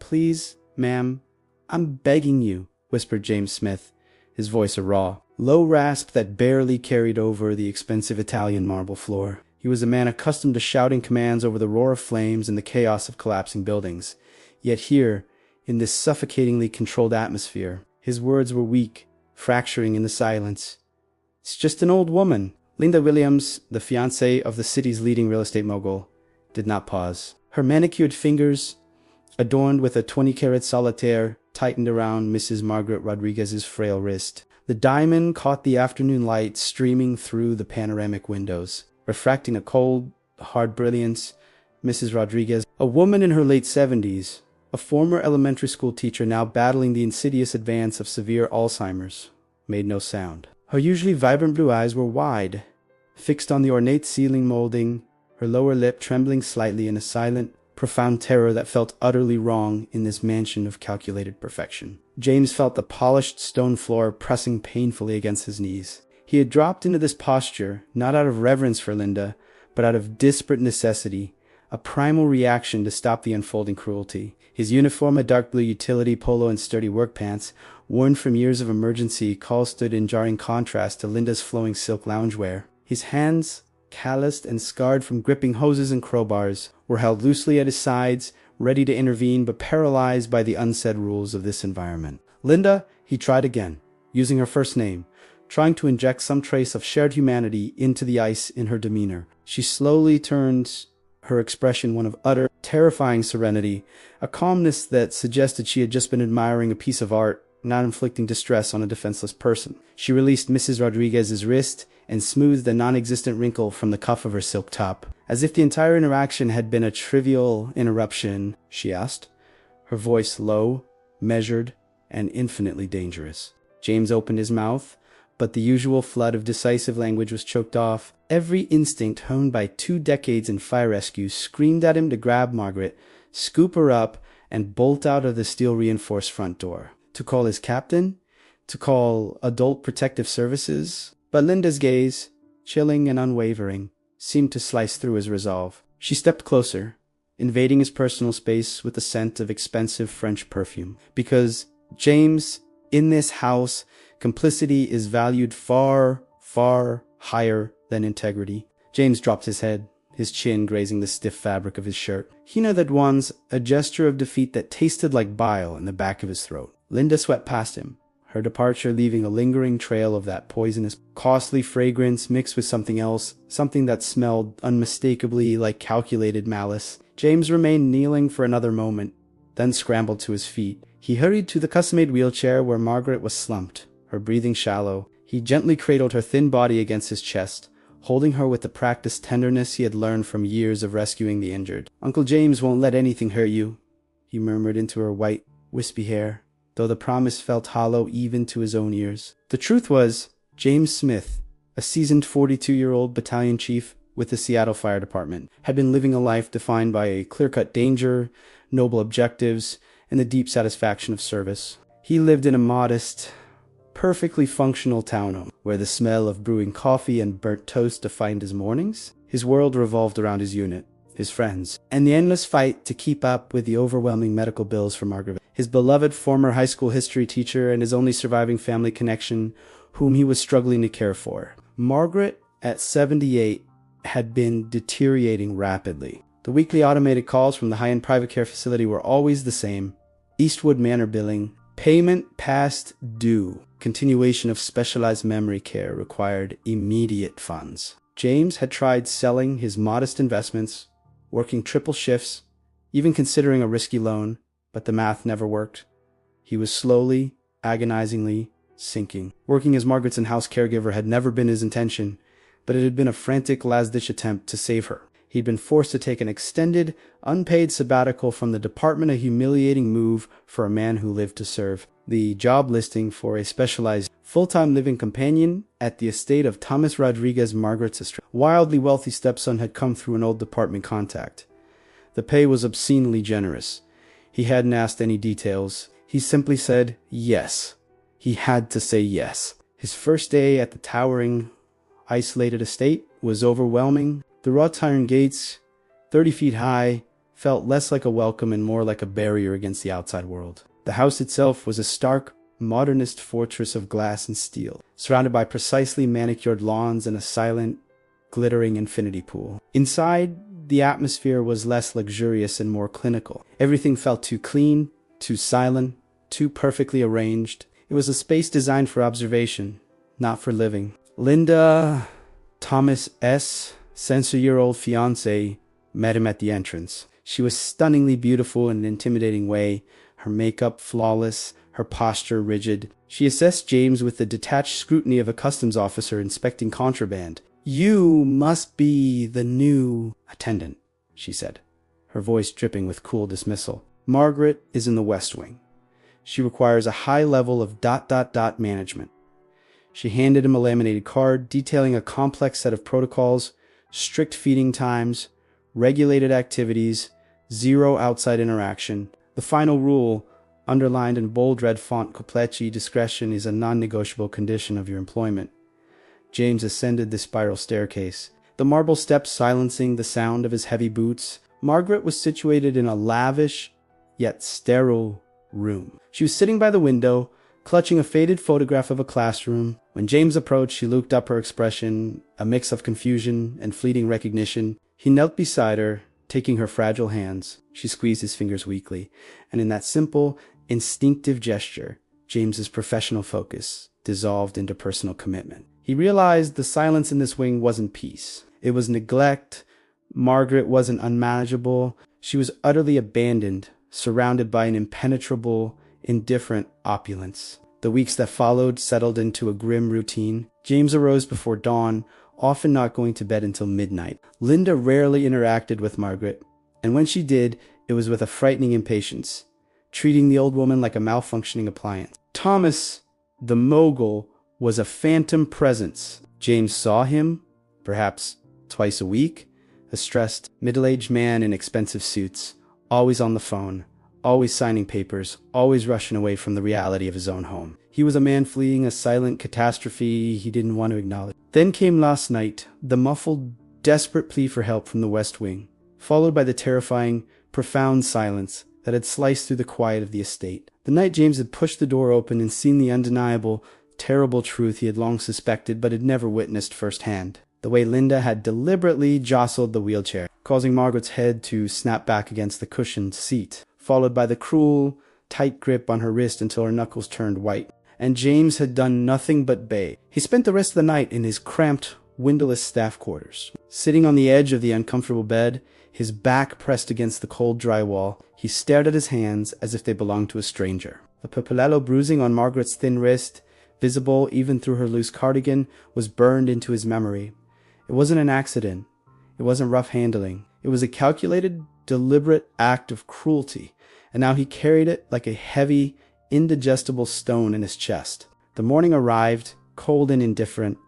Please, ma'am, I'm begging you, whispered James Smith, his voice a raw, low rasp that barely carried over the expensive Italian marble floor. He was a man accustomed to shouting commands over the roar of flames and the chaos of collapsing buildings. Yet here, in this suffocatingly controlled atmosphere, his words were weak, fracturing in the silence. It's just an old woman. Linda Williams, the fiancée of the city's leading real estate mogul, did not pause. Her manicured fingers, adorned with a 20-carat solitaire, tightened around Mrs. Margaret Rodriguez's frail wrist. The diamond caught the afternoon light streaming through the panoramic windows, refracting a cold, hard brilliance. Mrs. Rodriguez, a woman in her late 70s, a former elementary school teacher now battling the insidious advance of severe Alzheimer's, made no sound. Her usually vibrant blue eyes were wide, fixed on the ornate ceiling molding, her lower lip trembling slightly in a silent, profound terror that felt utterly wrong in this mansion of calculated perfection. James felt the polished stone floor pressing painfully against his knees. He had dropped into this posture, not out of reverence for Linda, but out of desperate necessity, a primal reaction to stop the unfolding cruelty. His uniform, a dark blue utility polo and sturdy work pants, worn from years of emergency calls, stood in jarring contrast to Linda's flowing silk loungewear. His hands, calloused and scarred from gripping hoses and crowbars, were held loosely at his sides, ready to intervene but paralyzed by the unsaid rules of this environment. Linda, he tried again, using her first name, trying to inject some trace of shared humanity into the ice in her demeanor. She slowly turned her expression one of utter, terrifying serenity, a calmness that suggested she had just been admiring a piece of art, not inflicting distress on a defenseless person. She released Mrs. Rodriguez's wrist and smoothed a non-existent wrinkle from the cuff of her silk top. As if the entire interaction had been a trivial interruption, she asked, her voice low, measured, and infinitely dangerous. James opened his mouth, but the usual flood of decisive language was choked off. Every instinct honed by 2 decades in fire rescue screamed at him to grab Margaret, scoop her up, and bolt out of the steel-reinforced front door. To call his captain? To call Adult Protective Services? But Linda's gaze, chilling and unwavering, seemed to slice through his resolve. She stepped closer, invading his personal space with the scent of expensive French perfume. Because, James, in this house, complicity is valued far, far higher than integrity. James dropped his head, his chin grazing the stiff fabric of his shirt. He knew that once, a gesture of defeat that tasted like bile in the back of his throat. Linda swept past him, her departure leaving a lingering trail of that poisonous, costly fragrance mixed with something else, something that smelled unmistakably like calculated malice. James remained kneeling for another moment, then scrambled to his feet. He hurried to the custom-made wheelchair where Margaret was slumped, her breathing shallow. He gently cradled her thin body against his chest, holding her with the practiced tenderness he had learned from years of rescuing the injured. "Uncle James won't let anything hurt you," he murmured into her white, wispy hair, though the promise felt hollow even to his own ears. The truth was, James Smith, a seasoned 42-year-old battalion chief with the Seattle Fire Department, had been living a life defined by a clear-cut danger, noble objectives, and the deep satisfaction of service. He lived in a modest, perfectly functional townhome, where the smell of brewing coffee and burnt toast defined his mornings. His world revolved around his unit, his friends, and the endless fight to keep up with the overwhelming medical bills for Margaret, his beloved former high school history teacher and his only surviving family connection, whom he was struggling to care for. Margaret, at 78, had been deteriorating rapidly. The weekly automated calls from the high-end private care facility were always the same: Eastwood Manor billing, payment past due, continuation of specialized memory care required immediate funds. James had tried selling his modest investments, working triple shifts, even considering a risky loan, but the math never worked. He was slowly, agonizingly sinking. Working as Margaret's in-house caregiver had never been his intention, but it had been a frantic last-ditch attempt to save her. He'd been forced to take an extended, unpaid sabbatical from the department, a humiliating move for a man who lived to serve. The job listing for a specialized full-time living companion at the estate of Thomas Rodriguez, Margaret's wildly wealthy stepson, had come through an old department contact. The pay was obscenely generous. He hadn't asked any details. He simply said yes. He had to say yes. His first day at the towering, isolated estate was overwhelming. The wrought iron gates, 30 feet high, felt less like a welcome and more like a barrier against the outside world. The house itself was a stark, modernist fortress of glass and steel, surrounded by precisely manicured lawns and a silent, glittering infinity pool. Inside, the atmosphere was less luxurious and more clinical. Everything felt too clean, too silent, too perfectly arranged. It was a space designed for observation, not for living. Linda, Thomas S., censor-year-old fiancé, met him at the entrance. She was stunningly beautiful in an intimidating way, her makeup flawless, her posture rigid. She assessed James with the detached scrutiny of a customs officer inspecting contraband. "You must be the new attendant," she said, her voice dripping with cool dismissal. "Margaret is in the West Wing. She requires a high level of ... management." She handed him a laminated card detailing a complex set of protocols, strict feeding times, regulated activities, zero outside interaction. The final rule, underlined in bold red font, Kopleci, discretion is a non-negotiable condition of your employment. James ascended the spiral staircase, the marble steps silencing the sound of his heavy boots. Margaret was situated in a lavish, yet sterile room. She was sitting by the window, clutching a faded photograph of a classroom. When James approached, she looked up, her expression a mix of confusion and fleeting recognition. He knelt beside her, taking her fragile hands. She squeezed his fingers weakly, and in that simple, instinctive gesture, James's professional focus dissolved into personal commitment. He realized the silence in this wing wasn't peace. It was neglect. Margaret wasn't unmanageable. She was utterly abandoned, surrounded by an impenetrable, indifferent opulence. The weeks that followed settled into a grim routine. James arose before dawn, often not going to bed until midnight. Linda rarely interacted with Margaret, and when she did, it was with a frightening impatience, treating the old woman like a malfunctioning appliance. Thomas, the mogul, was a phantom presence. James saw him, perhaps twice a week, a stressed, middle-aged man in expensive suits, always on the phone, always signing papers, always rushing away from the reality of his own home. He was a man fleeing a silent catastrophe he didn't want to acknowledge. Then came last night, the muffled, desperate plea for help from the West Wing, followed by the terrifying, profound silence that had sliced through the quiet of the estate. The night James had pushed the door open and seen the undeniable, terrible truth he had long suspected but had never witnessed firsthand. The way Linda had deliberately jostled the wheelchair, causing Margaret's head to snap back against the cushioned seat, followed by the cruel, tight grip on her wrist until her knuckles turned white. And James had done nothing but bay. He spent the rest of the night in his cramped, windowless staff quarters. Sitting on the edge of the uncomfortable bed, his back pressed against the cold drywall, he stared at his hands as if they belonged to a stranger. The papelello bruising on Margaret's thin wrist, visible even through her loose cardigan, was burned into his memory. It wasn't an accident. It wasn't rough handling. It was a calculated, deliberate act of cruelty, and now he carried it like a heavy, indigestible stone in his chest. The morning arrived, cold and indifferent,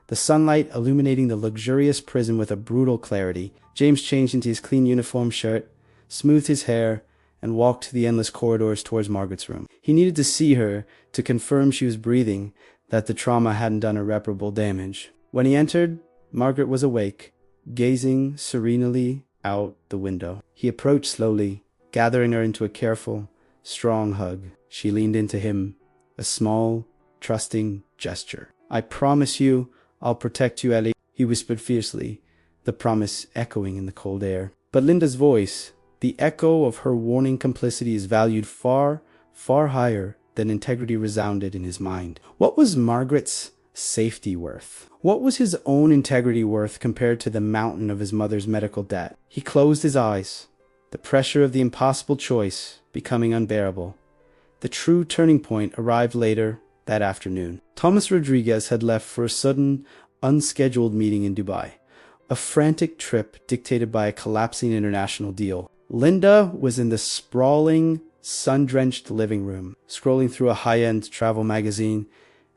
the sunlight illuminating the luxurious prison with a brutal clarity. James changed into his clean uniform shirt, smoothed his hair, and walked the endless corridors towards Margaret's room. He needed to see her, to confirm she was breathing, that the trauma hadn't done irreparable damage. When he entered, Margaret was awake, gazing serenely out the window. He approached slowly, gathering her into a careful, strong hug. She leaned into him, a small, trusting gesture. "I promise you I'll protect you, Ellie," he whispered fiercely, the promise echoing in the cold air. But Linda's voice, the echo of her warning complicity, is valued far, far higher than integrity, resounded in his mind. What was Margaret's safety worth? What was his own integrity worth compared to the mountain of his mother's medical debt? He closed his eyes, the pressure of the impossible choice becoming unbearable. The true turning point arrived later that afternoon. Thomas Rodriguez had left for a sudden, unscheduled meeting in Dubai, a frantic trip dictated by a collapsing international deal. Linda was in the sprawling, sun-drenched living room, scrolling through a high-end travel magazine,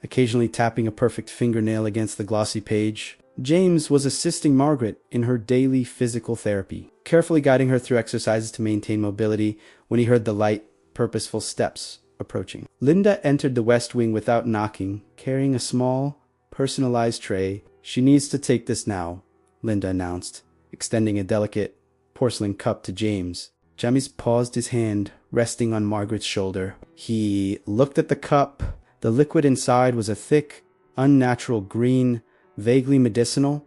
occasionally tapping a perfect fingernail against the glossy page. James was assisting Margaret in her daily physical therapy, carefully guiding her through exercises to maintain mobility when he heard the light, purposeful steps approaching. Linda entered the West Wing without knocking, carrying a small, personalized tray. "She needs to take this now," Linda announced, extending a delicate, porcelain cup to James. James paused, his hand resting on Margaret's shoulder. He looked at the cup. The liquid inside was a thick, unnatural green, vaguely medicinal,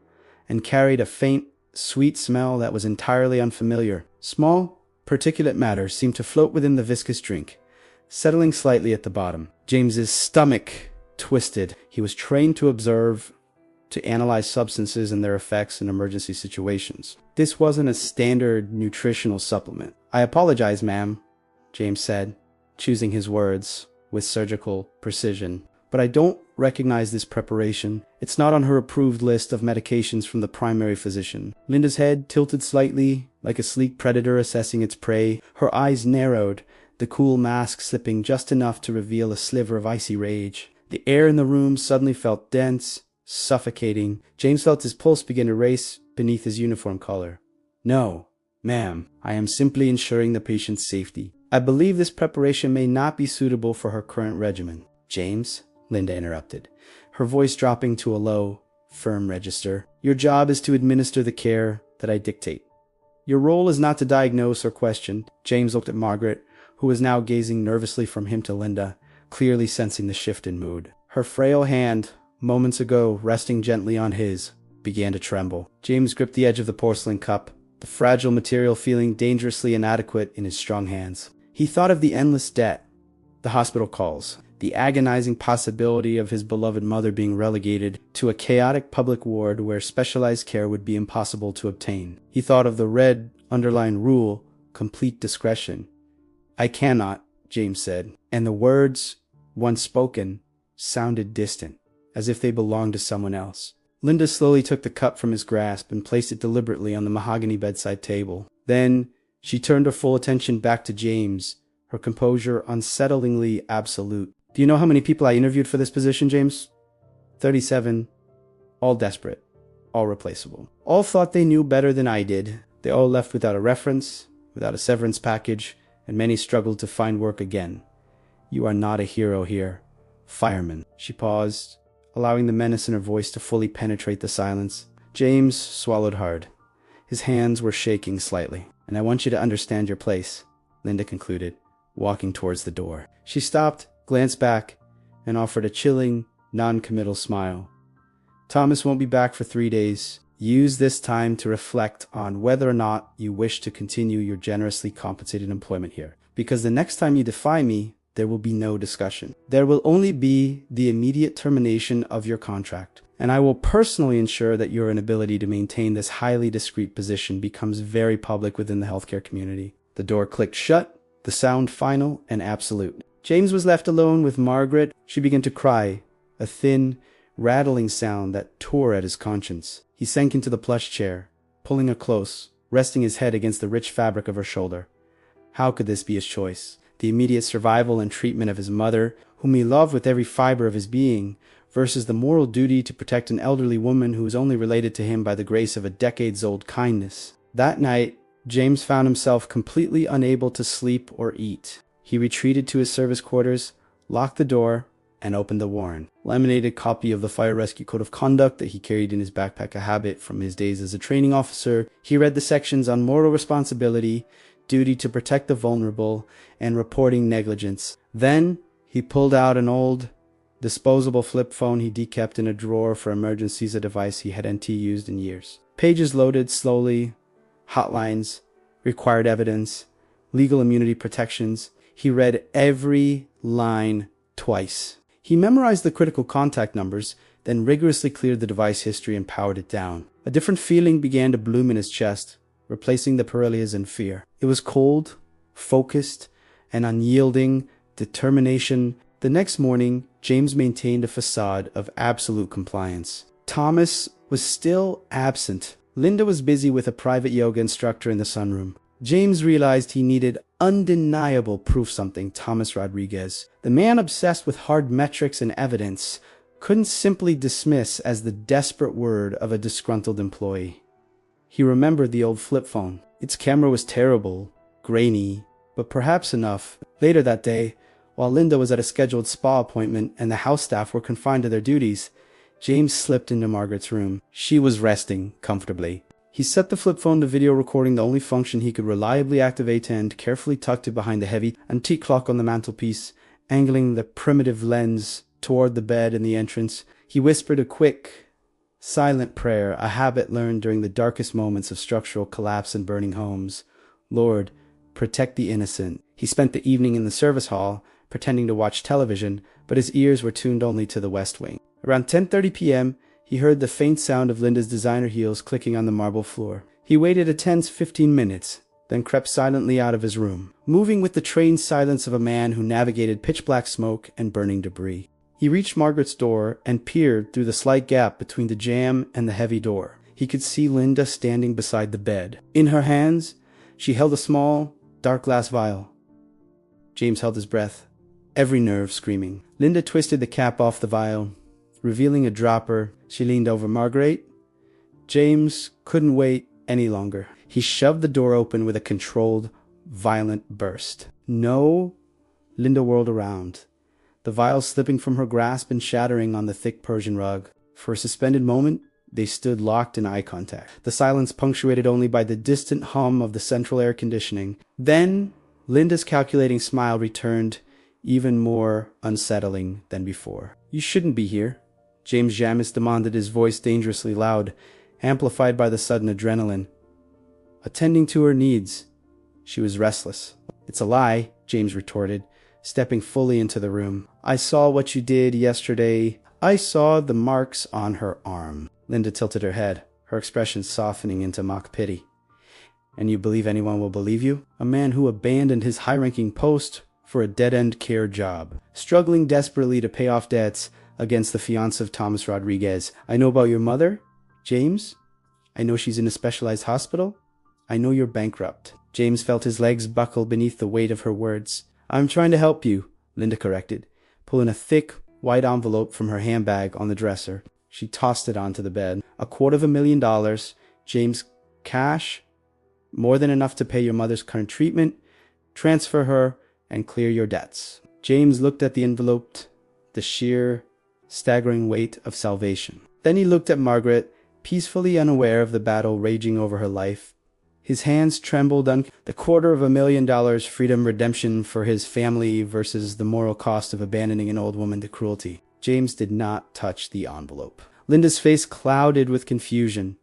and carried a faint, sweet smell that was entirely unfamiliar. Small, particulate matter seemed to float within the viscous drink, settling slightly at the bottom. James's stomach twisted. He was trained to observe, to analyze substances and their effects in emergency situations. This wasn't a standard nutritional supplement. "I apologize, ma'am," James said, choosing his words with surgical precision, "but I don't recognize this preparation. It's not on her approved list of medications from the primary physician." Linda's head tilted slightly, like a sleek predator assessing its prey. Her eyes narrowed, the cool mask slipping just enough to reveal a sliver of icy rage. The air in the room suddenly felt dense, suffocating. James felt his pulse begin to race beneath his uniform collar. "No, ma'am, I am simply ensuring the patient's safety. I believe this preparation may not be suitable for her current regimen." "James," Linda interrupted, her voice dropping to a low, firm register, "your job is to administer the care that I dictate. Your role is not to diagnose or question." James looked at Margaret, who was now gazing nervously from him to Linda, clearly sensing the shift in mood. Her frail hand, moments ago resting gently on his, began to tremble. James gripped the edge of the porcelain cup, the fragile material feeling dangerously inadequate in his strong hands. He thought of the endless debt, the hospital calls, the agonizing possibility of his beloved mother being relegated to a chaotic public ward where specialized care would be impossible to obtain. He thought of the red underlined rule, complete discretion. "I cannot," James said, and the words, once spoken, sounded distant, as if they belonged to someone else. Linda slowly took the cup from his grasp and placed it deliberately on the mahogany bedside table. Then she turned her full attention back to James, her composure unsettlingly absolute. "Do you know how many people I interviewed for this position, James?" 37. All desperate. All replaceable. All thought they knew better than I did. They all left without a reference, without a severance package, and many struggled to find work again. You are not a hero here. Fireman." She paused, allowing the menace in her voice to fully penetrate the silence. James swallowed hard. His hands were shaking slightly. "And I want you to understand your place," Linda concluded, walking towards the door. She stopped, glanced back, and offered a chilling, non-committal smile. "Thomas won't be back for 3 days. Use this time to reflect on whether or not you wish to continue your generously compensated employment here. Because the next time you defy me, there will be no discussion. There will only be the immediate termination of your contract, and I will personally ensure that your inability to maintain this highly discreet position becomes very public within the healthcare community." The door clicked shut, the sound final and absolute. James was left alone with Margaret. She began to cry, a thin, rattling sound that tore at his conscience. He sank into the plush chair, pulling her close, resting his head against the rich fabric of her shoulder. How could this be his choice? The immediate survival and treatment of his mother, whom he loved with every fiber of his being, versus the moral duty to protect an elderly woman who was only related to him by the grace of a decades-old kindness. That night, James found himself completely unable to sleep or eat. He retreated to his service quarters, locked the door, and opened the warrant. Laminated copy of the Fire Rescue Code of Conduct that he carried in his backpack, a habit from his days as a training officer. He read the sections on moral responsibility, duty to protect the vulnerable, and reporting negligence. Then he pulled out an old, disposable flip phone he kept in a drawer for emergencies, a device he hadn't used in years. Pages loaded slowly, hotlines, required evidence, legal immunity protections. He read every line twice. He memorized the critical contact numbers, then rigorously cleared the device history and powered it down. A different feeling began to bloom in his chest, replacing the paralias and fear. It was cold, focused, and unyielding determination. The next morning, James maintained a facade of absolute compliance. Thomas was still absent. Linda was busy with a private yoga instructor in the sunroom. James realized he needed undeniable proof. Something Thomas Rodriguez, the man obsessed with hard metrics and evidence, couldn't simply dismiss as the desperate word of a disgruntled employee. He remembered the old flip phone. Its camera was terrible, grainy, but perhaps enough. Later that day, while Linda was at a scheduled spa appointment and the house staff were confined to their duties, James slipped into Margaret's room. She was resting comfortably, He set the flip phone to video recording, the only function he could reliably activate, and carefully tucked it behind the heavy antique clock on the mantelpiece, angling the primitive lens toward the bed in the entrance. He whispered a quick, silent prayer, a habit learned during the darkest moments of structural collapse in burning homes. Lord, protect the innocent. He spent the evening in the service hall, pretending to watch television, but his ears were tuned only to the West Wing. Around 10:30 p.m., he heard the faint sound of Linda's designer heels clicking on the marble floor. He waited a tense 15 minutes, then crept silently out of his room, moving with the trained silence of a man who navigated pitch-black smoke and burning debris. He reached Margaret's door and peered through the slight gap between the jamb and the heavy door. He could see Linda standing beside the bed. In her hands, she held a small, dark glass vial. James held his breath, every nerve screaming. Linda twisted the cap off the vial, revealing a dropper. She leaned over Margaret. James couldn't wait any longer. He shoved the door open with a controlled, violent burst. No! Linda whirled around, the vial slipping from her grasp and shattering on the thick Persian rug. For a suspended moment, they stood locked in eye contact, the silence punctuated only by the distant hum of the central air conditioning. Then, Linda's calculating smile returned, even more unsettling than before. "You shouldn't be here," James Jamis demanded, his voice dangerously loud, amplified by the sudden adrenaline. Attending to her needs. She was restless. "It's a lie," James retorted, stepping fully into the room. "I saw what you did yesterday. I saw the marks on her arm." Linda tilted her head, her expression softening into mock pity. "And you believe anyone will believe you? A man who abandoned his high-ranking post for a dead-end care job, struggling desperately to pay off debts against the fiancé of Thomas Rodriguez. I know about your mother, James. I know she's in a specialized hospital. I know you're bankrupt." James felt his legs buckle beneath the weight of her words. "I'm trying to help you," Linda corrected, pulling a thick, white envelope from her handbag on the dresser. She tossed it onto the bed. $250,000, James, cash, more than enough to pay your mother's current treatment, transfer her, and clear your debts. James looked at the envelope, the sheer, staggering weight of salvation. Then he looked at Margaret, peacefully unaware of the battle raging over her life. His hands trembled on the $250,000 freedom redemption for his family versus the moral cost of abandoning an old woman to cruelty. James did not touch the envelope. Linda's face clouded with confusion,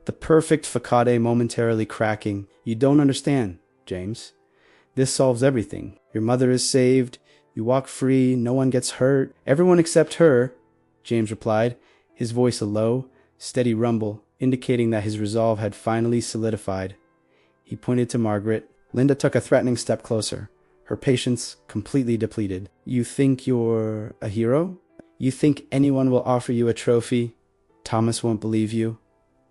the perfect facade momentarily cracking. "You don't understand, James. This solves everything. Your mother is saved. You walk free. No one gets hurt. Everyone except her," James replied, his voice a low, steady rumble, indicating that his resolve had finally solidified. He pointed to Margaret. Linda took a threatening step closer, her patience completely depleted. "You think you're a hero? You think anyone will offer you a trophy? Thomas won't believe you.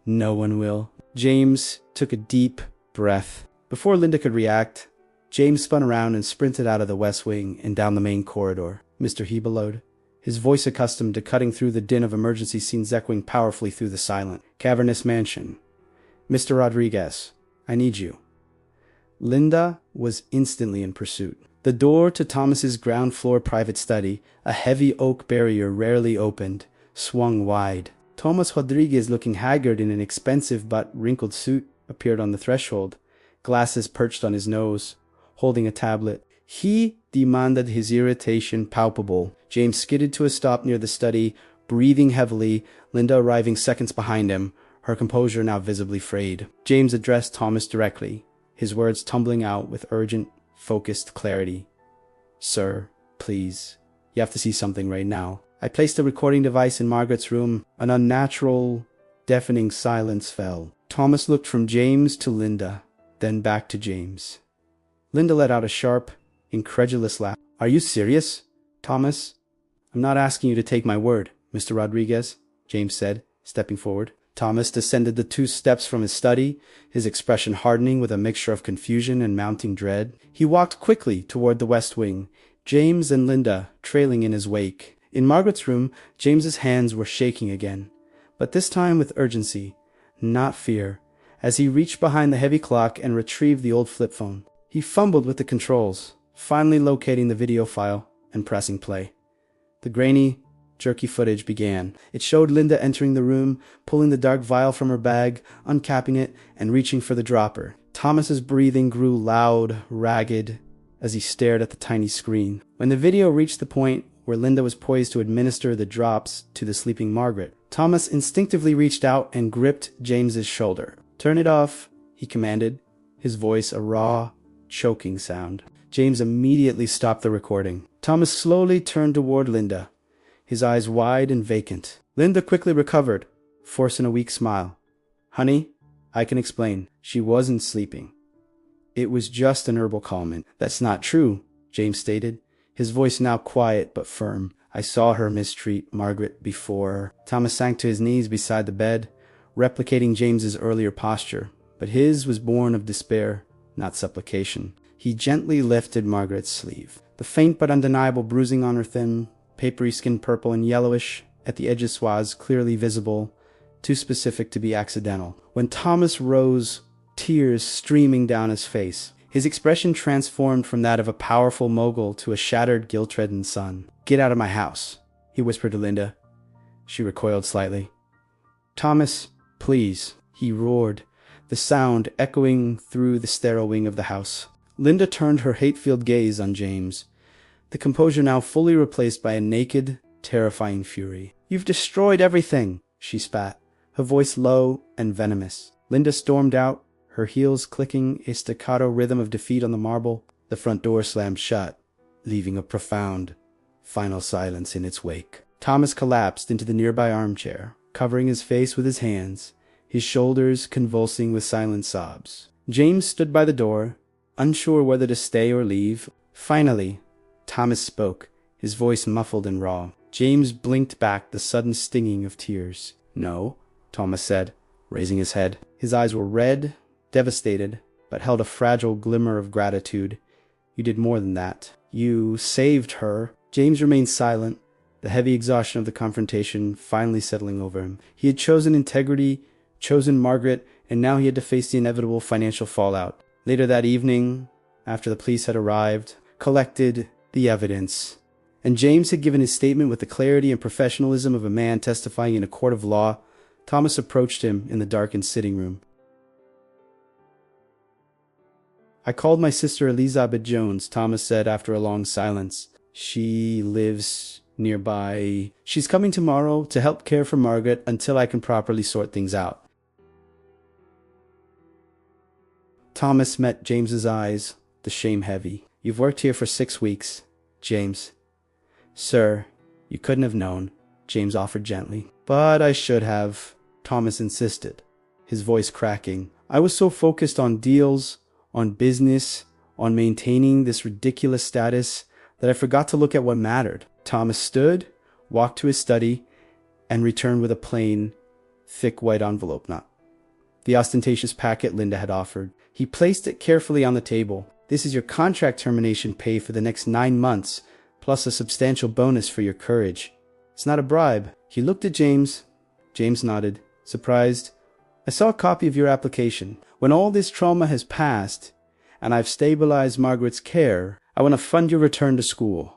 No one will." James took a deep breath. Before Linda could react, James spun around and sprinted out of the West Wing and down the main corridor. "Mr. he bellowed, his voice accustomed to cutting through the din of emergency scenes echoing powerfully through the silent, cavernous mansion. "Mr. Rodriguez, I need you." Linda was instantly in pursuit. The door to Thomas's ground-floor private study, a heavy oak barrier rarely opened, swung wide. Thomas Rodriguez, looking haggard in an expensive but wrinkled suit, appeared on the threshold, glasses perched on his nose, holding a tablet. He demanded, his irritation palpable. James skidded to a stop near the study, breathing heavily, Linda arriving seconds behind him, her composure now visibly frayed. James addressed Thomas directly, his words tumbling out with urgent, focused clarity. "Sir, please, you have to see something right now." I placed a recording device in Margaret's room. An unnatural, deafening silence fell. Thomas looked from James to Linda, then back to James. Linda let out a sharp, incredulous laugh. "Are you serious, Thomas?" "I'm not asking you to take my word, Mr. Rodriguez," James said, stepping forward. Thomas descended the 2 steps from his study, his expression hardening with a mixture of confusion and mounting dread. He walked quickly toward the West Wing, James and Linda trailing in his wake. In Margaret's room, James's hands were shaking again, but this time with urgency, not fear, as he reached behind the heavy clock and retrieved the old flip phone. He fumbled with the controls, finally locating the video file and pressing play. The grainy, jerky footage began. It showed Linda entering the room, pulling the dark vial from her bag, uncapping it, and reaching for the dropper. Thomas's breathing grew loud, ragged, as he stared at the tiny screen. When the video reached the point where Linda was poised to administer the drops to the sleeping Margaret, Thomas instinctively reached out and gripped James's shoulder. "Turn it off," he commanded, his voice a raw, choking sound. James immediately stopped the recording. Thomas slowly turned toward Linda, his eyes wide and vacant. Linda quickly recovered, forcing a weak smile. "Honey, I can explain. She wasn't sleeping. It was just an herbal calmant." "That's not true," James stated, his voice now quiet but firm. "I saw her mistreat Margaret before." Thomas sank to his knees beside the bed, replicating James's earlier posture, but his was born of despair, not supplication. He gently lifted Margaret's sleeve. The faint but undeniable bruising on her thin, papery skin, purple and yellowish, at the edges was clearly visible, too specific to be accidental. When Thomas rose, tears streaming down his face, his expression transformed from that of a powerful mogul to a shattered, guilt-ridden son. "Get out of my house," he whispered to Linda. She recoiled slightly. "Thomas, please," he roared, the sound echoing through the sterile wing of the house. Linda turned her hate-filled gaze on James, the composure now fully replaced by a naked, terrifying fury. "You've destroyed everything," she spat, her voice low and venomous. Linda stormed out, her heels clicking a staccato rhythm of defeat on the marble. The front door slammed shut, leaving a profound, final silence in its wake. Thomas collapsed into the nearby armchair, covering his face with his hands, his shoulders convulsing with silent sobs. James stood by the door, unsure whether to stay or leave. Finally, Thomas spoke, his voice muffled and raw. James blinked back the sudden stinging of tears. "No," Thomas said, raising his head. His eyes were red, devastated, but held a fragile glimmer of gratitude. "You did more than that. You saved her." James remained silent, the heavy exhaustion of the confrontation finally settling over him. He had chosen integrity, chosen Margaret, and now he had to face the inevitable financial fallout. Later that evening, after the police had arrived, collected the evidence, and James had given his statement with the clarity and professionalism of a man testifying in a court of law, Thomas approached him in the darkened sitting room. "I called my sister Elizabeth Jones," Thomas said after a long silence. "She lives nearby. She's coming tomorrow to help care for Margaret until I can properly sort things out." Thomas met James's eyes, the shame heavy. "You've worked here for 6 weeks, James." "Sir, you couldn't have known," James offered gently. "But I should have," Thomas insisted, his voice cracking. "I was so focused on deals, on business, on maintaining this ridiculous status, that I forgot to look at what mattered." Thomas stood, walked to his study, and returned with a plain, thick white envelope, not the ostentatious packet Linda had offered. He placed it carefully on the table. "This is your contract termination pay for the next 9 months, plus a substantial bonus for your courage. It's not a bribe." He looked at James. James nodded, surprised. "I saw a copy of your application. When all this trauma has passed, and I've stabilized Margaret's care, I want to fund your return to school.